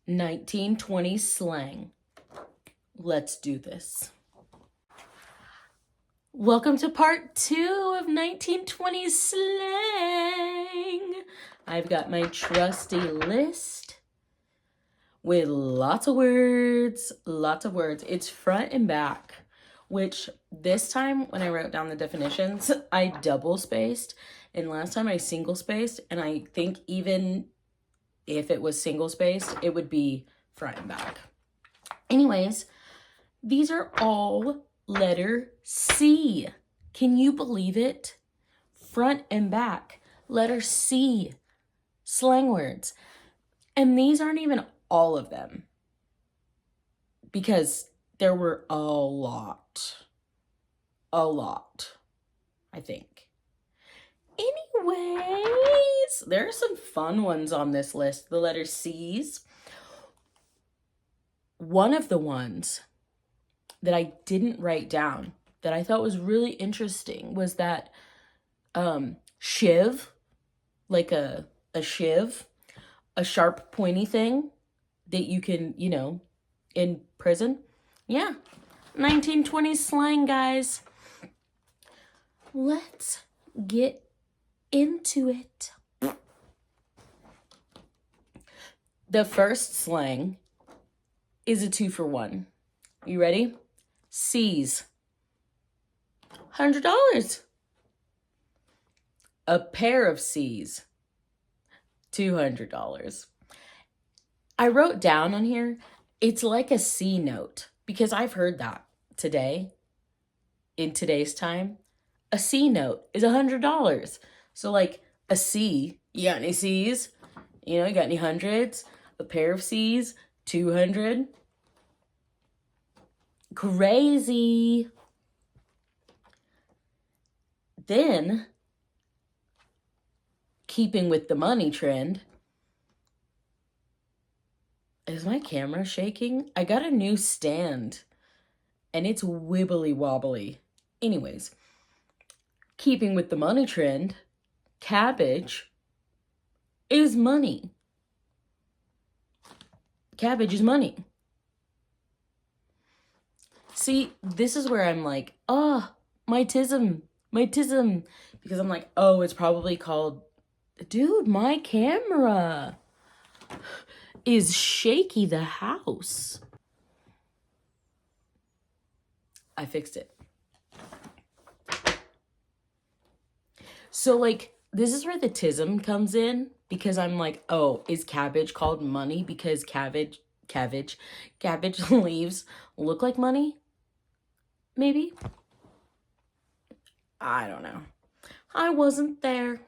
1920s slang. Let's do this. Welcome to part 2 of 1920s slang. I've got my trusty list with lots of words. It's front and back, which this time when I wrote down the definitions, I double spaced, and last time I single spaced, and I think even if it was single spaced, it would be front and back. Anyways, these are all letter C. Can you believe it? Front and back, letter C, slang words. And these aren't even all of them, because there were a lot, I think. Anyways, there are some fun ones on this list, the letter C's. One of the ones that I didn't write down that I thought was really interesting was that shiv, like a shiv, a sharp pointy thing that you can, in prison. Yeah, 1920s slang, guys. Let's get into it. The first slang is a 2-for-1. You ready? C's. $100. A pair of C's. $200. I wrote down on here, it's like a C note, because I've heard that today, in today's time. A C note is $100. So like a C, you got any C's? You got any hundreds? A pair of C's, 200. Crazy. Then, keeping with the money trend, is my camera shaking? I got a new stand and it's wibbly wobbly. Anyways, keeping with the money trend, cabbage is money. Cabbage is money. See, this is where I'm like, my tism. Because I'm like, it's probably called, dude, my camera is shaky the house. I fixed it. So like, this is where the tism comes in, because I'm like, is cabbage called money because cabbage leaves look like money? Maybe. I don't know. I wasn't there.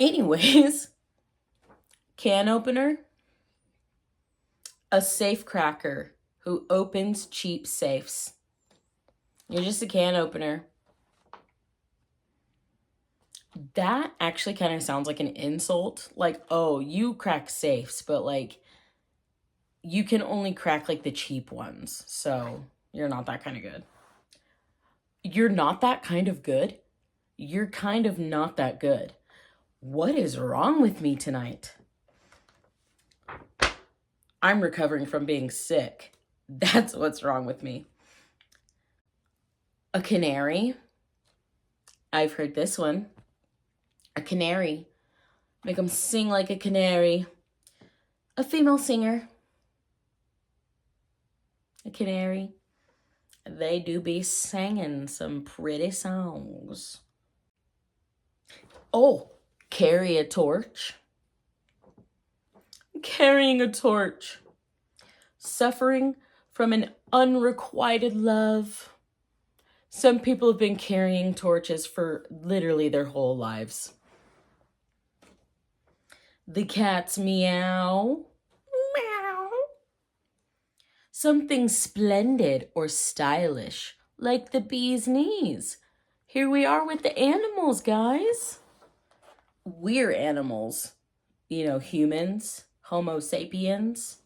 Anyways, can opener. A safe cracker who opens cheap safes. You're just a can opener. That actually kind of sounds like an insult. Like, you crack safes, but like, you can only crack like the cheap ones. So you're not that kind of good. You're not that kind of good? You're kind of not that good. What is wrong with me tonight? I'm recovering from being sick. That's what's wrong with me. A canary. I've heard this one. A canary. Make them sing like a canary. A female singer. A canary. They do be singing some pretty songs. Carry a torch. Carrying a torch. Suffering from an unrequited love. Some people have been carrying torches for literally their whole lives. The cat's meow. Meow. Something splendid or stylish, like the bee's knees. Here we are with the animals, guys. We're animals. Humans, Homo sapiens.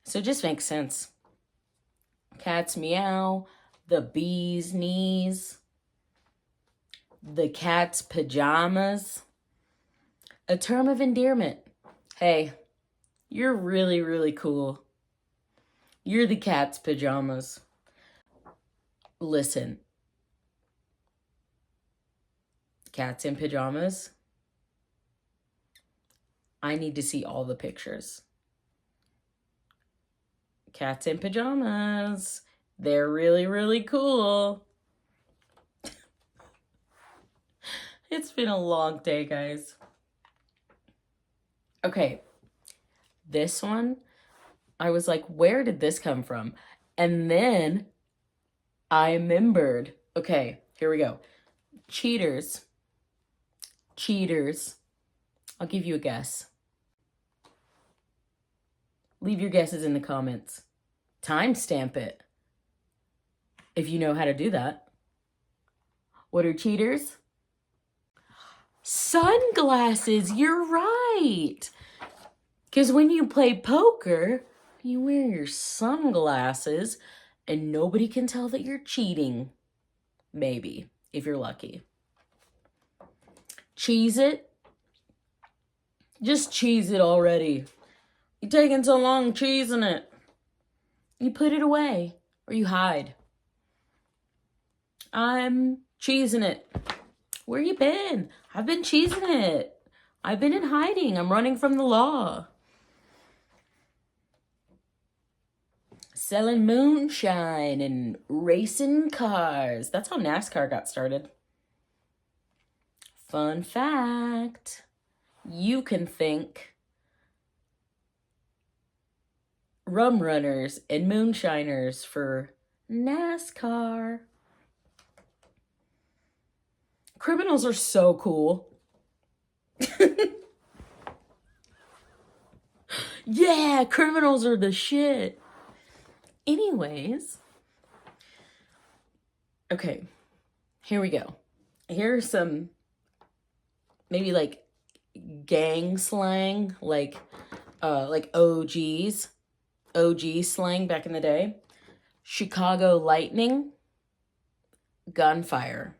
So it just makes sense. Cat's meow, the bee's knees, the cat's pajamas. A term of endearment. Hey, you're really, really cool. You're the cat's pajamas. Listen, cats in pajamas, I need to see all the pictures. Cats in pajamas. They're really, really cool. It's been a long day, guys. Okay, this one, I was like, where did this come from? And then I remembered. Okay, here we go. Cheaters. Cheaters. I'll give you a guess. Leave your guesses in the comments. Timestamp it if you know how to do that. What are cheaters? Sunglasses. You're right. Because when you play poker, you wear your sunglasses and nobody can tell that you're cheating. Maybe, if you're lucky. Cheese it. Just cheese it already. You're taking so long cheesing it. You put it away or you hide. I'm cheesing it. Where you been? I've been cheesing it. I've been in hiding. I'm running from the law. Selling moonshine and racing cars. That's how NASCAR got started. Fun fact. You can thank rum runners and moonshiners for NASCAR. Criminals are so cool. Yeah, criminals are the shit. Anyways, okay, here we go. Here's some maybe like gang slang, like OGs, OG slang back in the day. Chicago lightning, gunfire.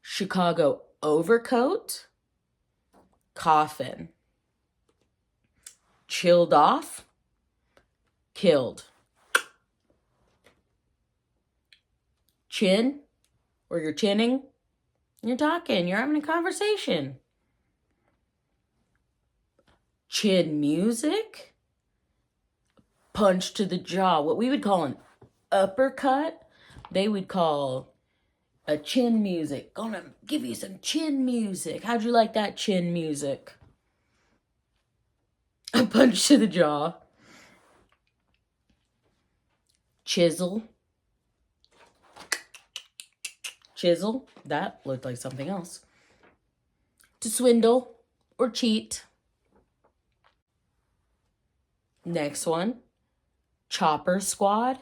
Chicago overcoat, coffin. Chilled off, killed. Chin, or you're chinning, you're talking, you're having a conversation. Chin music, punch to the jaw, what we would call an uppercut, they would call a chin music. Gonna give you some chin music. How'd you like that chin music? A punch to the jaw. Chisel. Chisel. That looked like something else. To swindle or cheat. Next one. Chopper squad.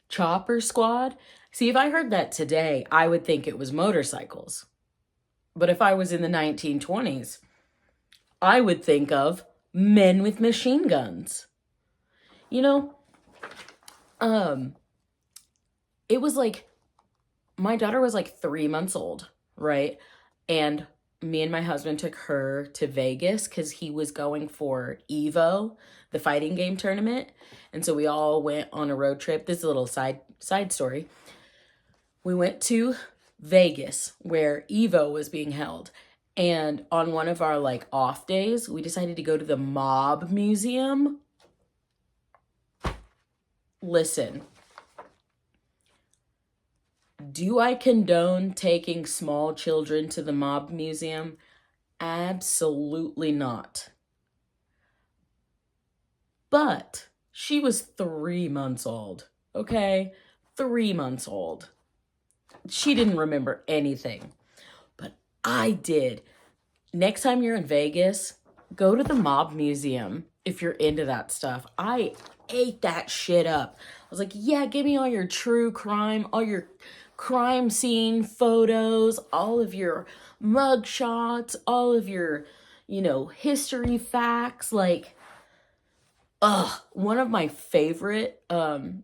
Chopper squad. See, if I heard that today, I would think it was motorcycles. But if I was in the 1920s, I would think of men with machine guns. You know, it was like, my daughter was like 3 months old, right? And me and my husband took her to Vegas because he was going for Evo, the fighting game tournament. And so we all went on a road trip. This is a little side story. We went to Vegas where Evo was being held. And on one of our like off days, we decided to go to the Mob Museum. Listen, do I condone taking small children to the Mob Museum? Absolutely not. But she was 3 months old, okay? 3 months old. She didn't remember anything, but I did. Next time you're in Vegas, go to the Mob Museum if you're into that stuff. I ate that shit up. I was like, yeah, give me all your true crime, all your crime scene photos, all of your mug shots, all of your, history facts. Like, one of my favorite, I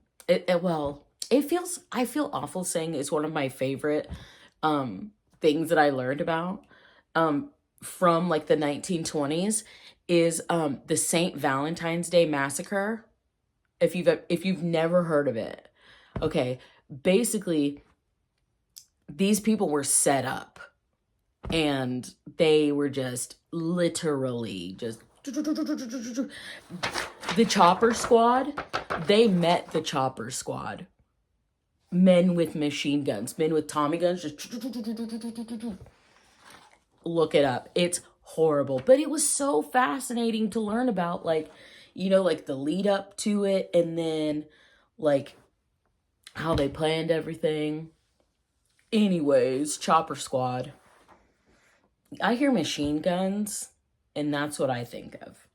feel awful saying it's one of my favorite things that I learned about. from like the 1920s is the St. Valentine's Day Massacre. If you've never heard of it. Okay, basically these people were set up and they were just literally just the chopper squad. They met the chopper squad. Men with machine guns, men with Tommy guns, just look it up. It's horrible, but it was so fascinating to learn about, like, you know, like the lead up to it, and then like how they planned everything. Anyways, chopper squad. I hear machine guns, and that's what I think of.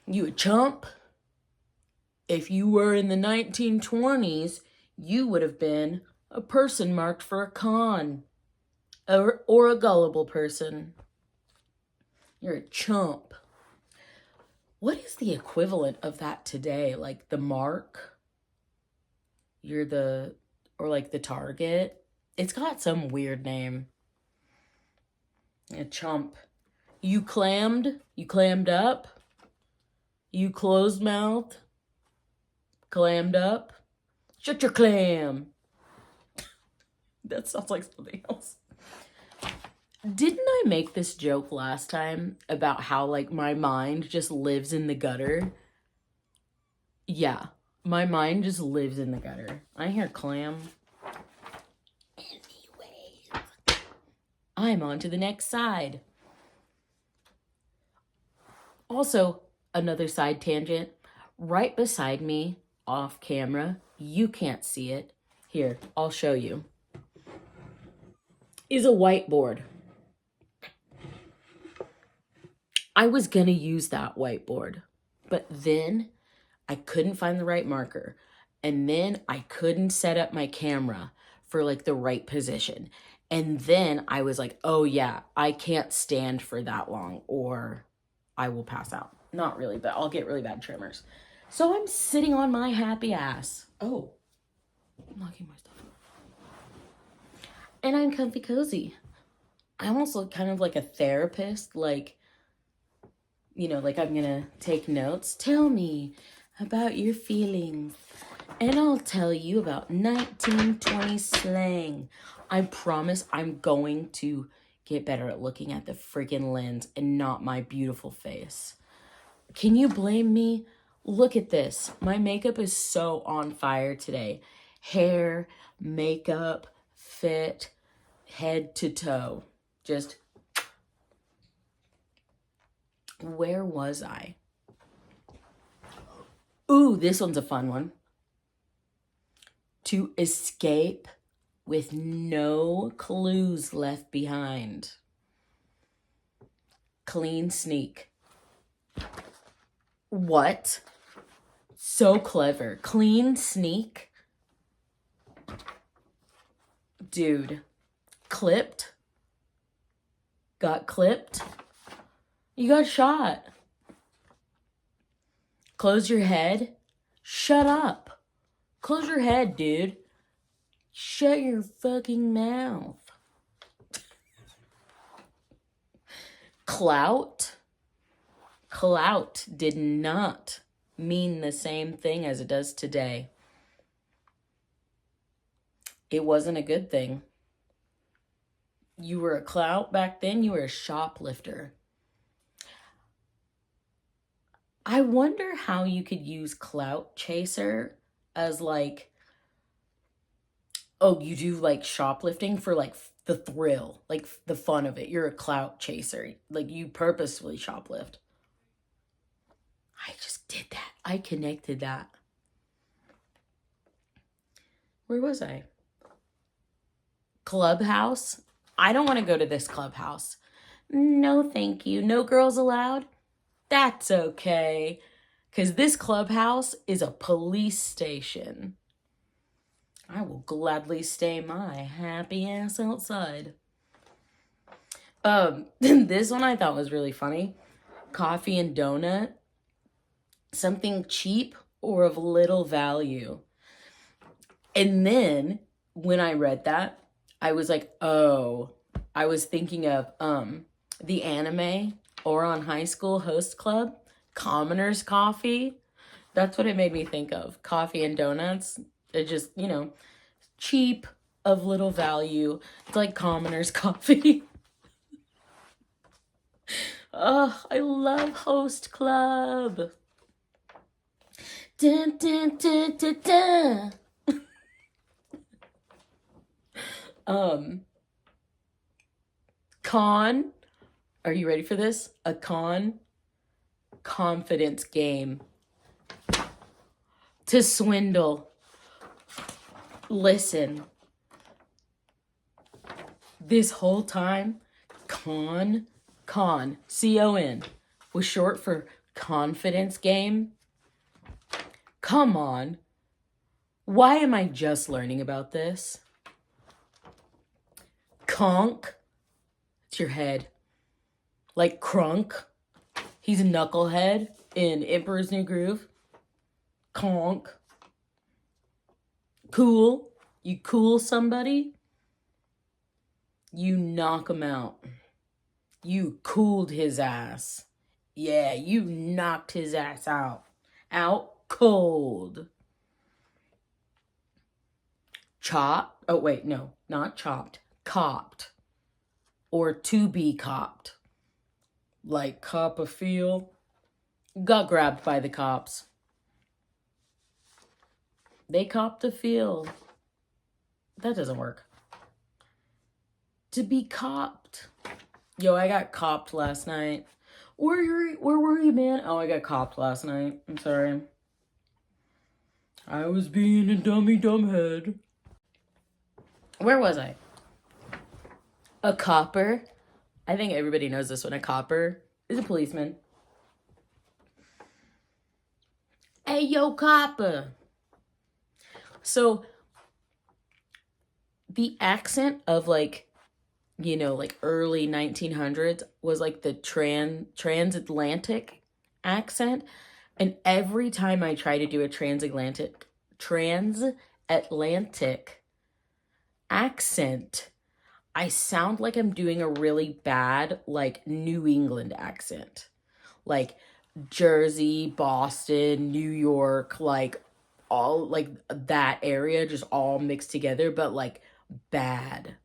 You a chump? If you were in the 1920s, you would have been a person marked for a con, or a gullible person. You're a chump. What is the equivalent of that today? Like the mark? Or like the target? It's got some weird name. A chump. You clammed? You clammed up? You closed mouthed? Clammed up? Shut your clam. That sounds like something else. Didn't I make this joke last time about how, like, my mind just lives in the gutter? Yeah, my mind just lives in the gutter. I hear clam. Anyways, I'm on to the next side. Also, another side tangent. Right beside me, off camera, you can't see it. Here, I'll show you. Is a whiteboard. I was gonna use that whiteboard, but then I couldn't find the right marker, and then I couldn't set up my camera for like the right position. And then I was like, oh yeah, I can't stand for that long or I will pass out. Not really, but I'll get really bad tremors. So I'm sitting on my happy ass. Oh, I'm knocking my stuff over. And I'm comfy cozy. I almost look kind of like a therapist, like, you know, like I'm gonna take notes. Tell me about your feelings, and I'll tell you about 1920 slang. I promise I'm going to get better at looking at the freaking lens and not my beautiful face. Can you blame me? Look at this. My makeup is so on fire today. Hair, makeup, fit, head to toe. Just, where was I? Ooh, this one's a fun one. To escape with no clues left behind. Clean sneak. What? So clever. Clean sneak? Dude. Clipped? Got clipped? You got shot. Close your head? Shut up. Close your head, dude. Shut your fucking mouth. Clout? Clout did not mean the same thing as it does today. It wasn't a good thing. You were a clout back then, you were a shoplifter. I wonder how you could use clout chaser as like, oh, you do like shoplifting for like the thrill, like the fun of it. You're a clout chaser. Like you purposefully shoplift. I just did that. I connected that. Where was I? Clubhouse? I don't want to go to this clubhouse. No, thank you. No girls allowed? That's okay. Because this clubhouse is a police station. I will gladly stay my happy ass outside. This one I thought was really funny. Coffee and donut. Something cheap or of little value. And then when I read that, I was like, oh, I was thinking of the anime Ouran High School Host Club, Commoner's Coffee. That's what it made me think of. Coffee and donuts. It just, cheap, of little value. It's like Commoner's Coffee. Oh, I love Host Club. Dun, dun, dun, dun, dun. Con. Are you ready for this? A confidence game. To swindle. Listen. This whole time, con, C-O-N, was short for confidence game. Come on. Why am I just learning about this? Conk. It's your head. Like Crunk. He's a knucklehead in Emperor's New Groove. Conk. Cool. You cool somebody, you knock him out. You cooled his ass. Yeah, you knocked his ass out. Out cold. Chopped. Oh, wait, no, not chopped. Copped. Or to be copped. Like cop a feel. Got grabbed by the cops. They copped a feel. That doesn't work. To be copped. Yo, I got copped last night. Where were you, man? Oh, I got copped last night. I'm sorry. I was being a dumb head. Where was I? A copper. I think everybody knows this one. A copper is a policeman. Hey, yo, copper. So, the accent of like early 1900s was like the transatlantic accent. And every time I try to do a transatlantic accent, I sound like I'm doing a really bad, like, New England accent. Like, Jersey, Boston, New York, like, all, like, that area just all mixed together, but, like, bad.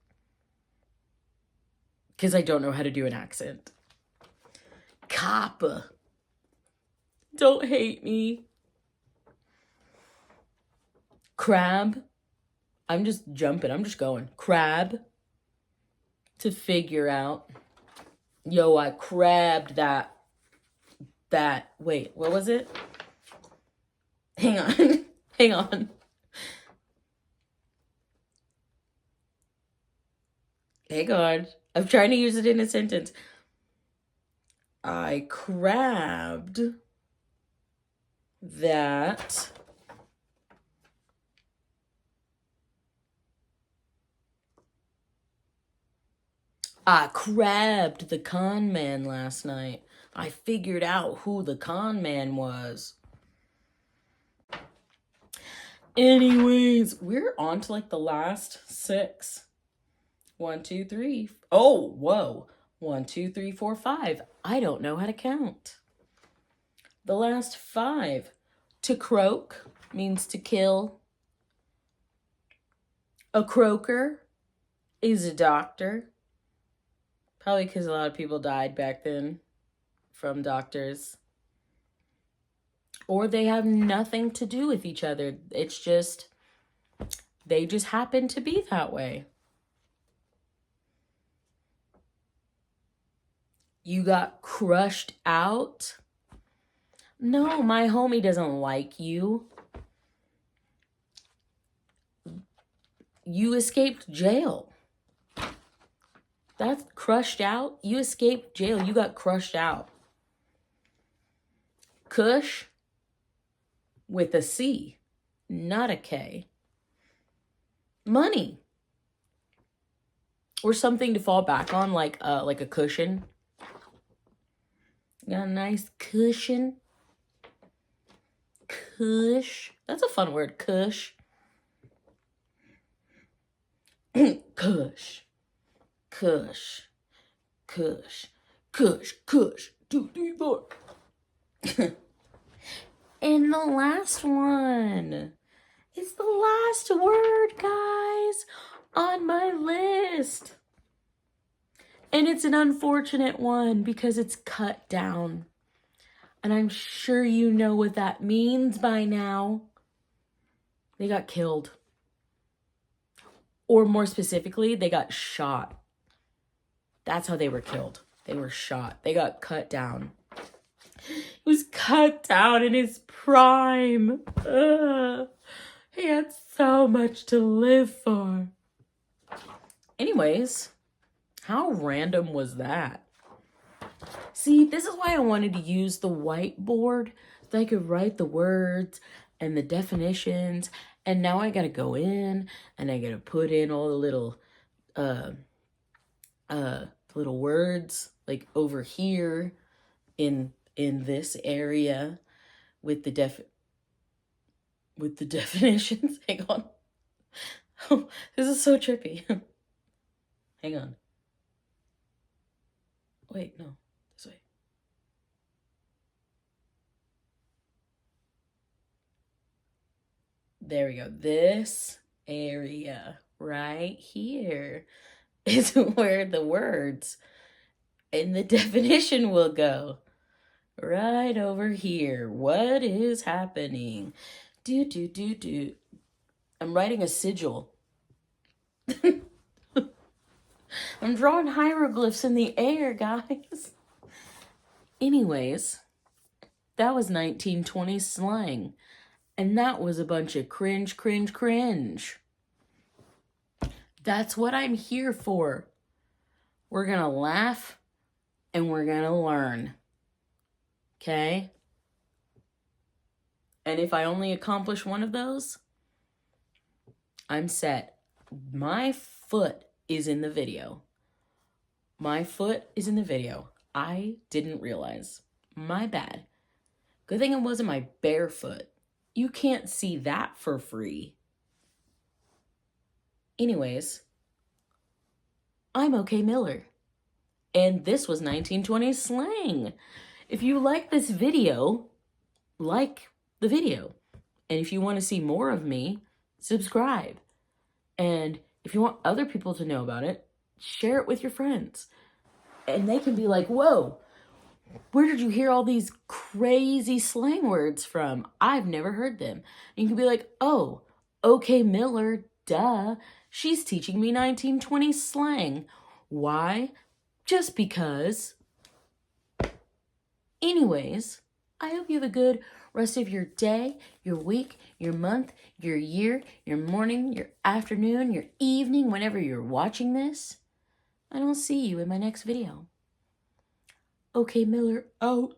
Because I don't know how to do an accent. Copper. Don't hate me. Crab. I'm just jumping. I'm just going. Crab. To figure out. Yo, I crabbed that. Wait, what was it? Hang on. Hang on. Hang on. I'm trying to use it in a sentence. I crabbed that. I crabbed the con man last night. I figured out who the con man was. Anyways, we're on to like the last 6. 1, 2, 3. Oh, whoa. 1, 2, 3, 4, 5. I don't know how to count. The last 5. To croak means to kill. A croaker is a doctor. Probably because a lot of people died back then from doctors. Or they have nothing to do with each other. It's just, they just happen to be that way. You got crushed out? No, my homie doesn't like you. You escaped jail. That's crushed out. You escaped jail. You got crushed out. Cush with a C, not a K. Money. Or something to fall back on, like a cushion. Got a nice cushion. Cush. That's a fun word, cush. Cush. Kush, kush, kush, kush, 2, 3, 4. And the last one. It's the last word, guys, on my list. And it's an unfortunate one because it's cut down. And I'm sure you know what that means by now. They got killed. Or more specifically, they got shot. That's how they were killed. They were shot. They got cut down. He was cut down in his prime. Ugh. He had so much to live for. Anyways, how random was that? See, this is why I wanted to use the whiteboard so I could write the words and the definitions. And now I gotta go in and I gotta put in all the little words like over here in this area with the definitions. Hang on. Oh, this is so trippy. Hang on. Wait, no. This way. There we go. This area right here is where the words and the definition will go. Right over here. What is happening? Do. I'm writing a sigil. I'm drawing hieroglyphs in the air, guys. Anyways, that was 1920s slang. And that was a bunch of cringe. That's what I'm here for. We're gonna laugh and we're gonna learn. Okay? And if I only accomplish one of those, I'm set. My foot is in the video. My foot is in the video. I didn't realize. My bad. Good thing it wasn't my bare foot. You can't see that for free. Anyways, I'm OK Miller. And this was 1920s slang. If you like this video, like the video. And if you want to see more of me, subscribe. And if you want other people to know about it, share it with your friends. And they can be like, whoa, where did you hear all these crazy slang words from? I've never heard them. And you can be like, oh, OK Miller, duh. She's teaching me 1920s slang. Why? Just because. Anyways, I hope you have a good rest of your day, your week, your month, your year, your morning, your afternoon, your evening, whenever you're watching this. And I'll see you in my next video. OK Miller out.